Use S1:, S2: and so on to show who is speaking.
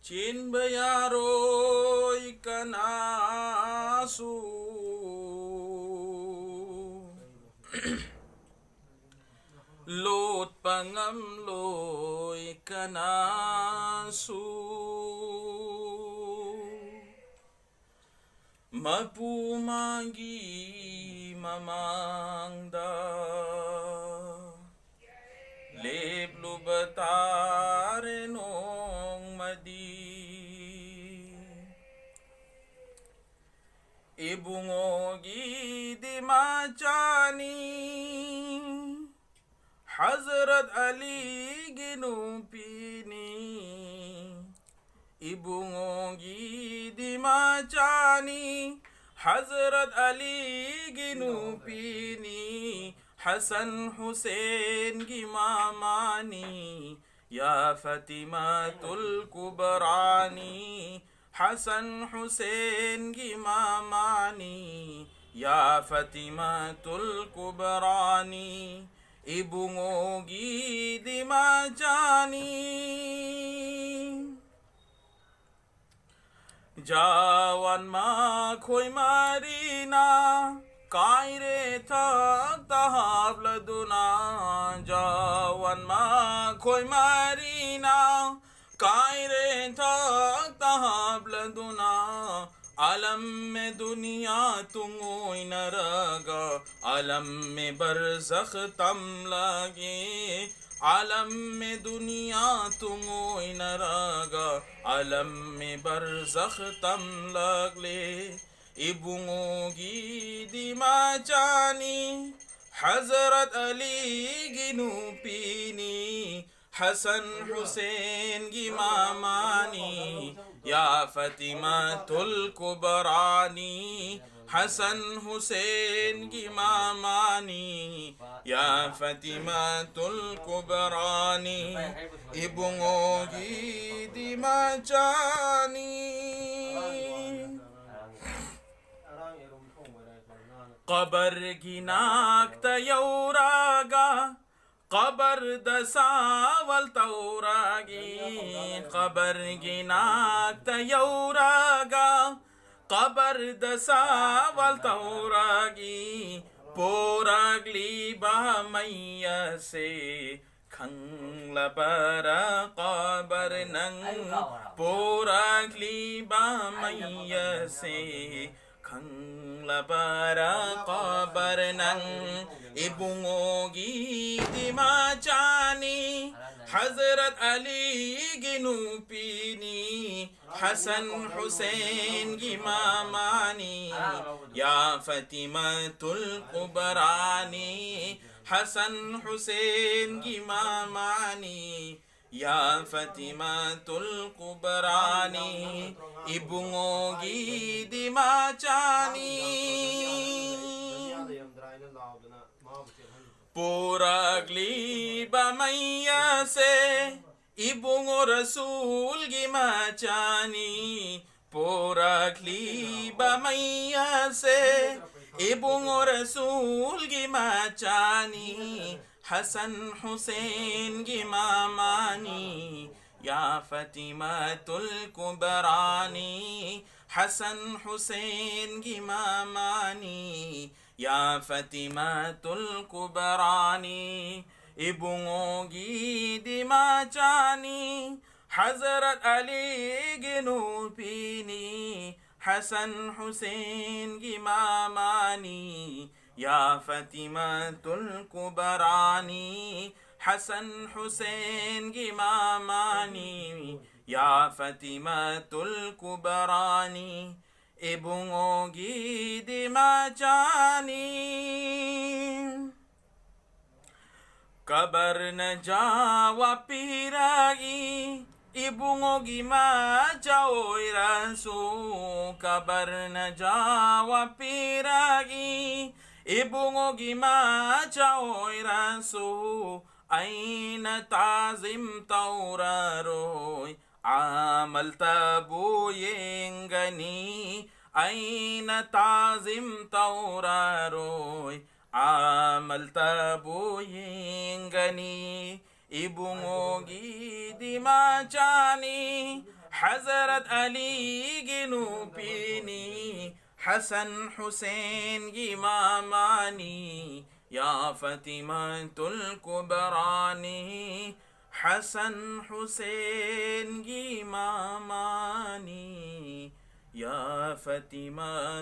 S1: Chin bayaroy kanasu Lot pangamloy kanasu Mapumagi mamangda Leblo batare nong madi Ibungogi di macani Hazrat Ali ginumpini Ibungogi di macani Hazrat Ali ginumpini Hasan Hussein gimamani Ya Fatimatul Kubrani Hasan Hussein gimamani Ya Fatimatul Kubrani Ibungogi di majani Jawan makoy marina Kaire tak tahap laduna Jawan makoy marina Kaire tak tahap laduna आलम में दुनिया तुंगोई न रगा आलम में बरज़ख तम लगे आलम में दुनिया तुंगोई न रगा आलम में बरज़ख तम लगले इबुंगोगी दिमा जानी हज़रत अली गिनु पीनी हसन हुसैन की मामानी या फतिमातुल कुबरानी हसन हुसैन की मामानी या फतिमातुल कुबरानी इबुंगोगी दिमाचानी कबर की नाक तयौरागा कबर दसावल तौरागी कबर गिनाक तयौरागा कबर दसावल तौरागी पोरागली बहमैया से खंगला बरा कबर नंग पोरागली बहमैया से खंगला बरा कबर नंग इबुंगोगी दिमाचानी हज़रत अली गिनुपीनी हसन हुसैन की मामानी या फतिमातुल कुबरानी हसन हुसैन की मामानी या फतिमातुल कुबरानी इबुंगोगी दिमाचानी पोरागली बमैया से इबुंगो रसूल की माचानी पोरागली बमैया से इबुंगो रसूल की माचानी हसन हुसैन की मामानी या फतिमातुल कुबरानी हसन हुसैन की मामानी या फतिमातुल कुबरानी इबुंगोगी दिमाचानी हज़रत अली गिनुपीनी हसन हुसैन की मामानी या फतिमातुल कुबरानी हसन हुसैन की मामानी या फतिमातुल कुबरानी इबुंगोगी दिमाचानी कबर न जावा पीरागी इबुंगोगी माचाओय रसू कबर न जावा पीरागी इबुंगोगी माचाओय रसू ऐन ताजिम तौरारोय आमल तबुयेंगनी ऐन ताजिम तौरारोय आमल तबुयेंगनी ibungogi di macani حضرت علی جنوبینی حسن حسین إماماني يا فاطمة الكبراني حسن حسين إماماني يا فاطمة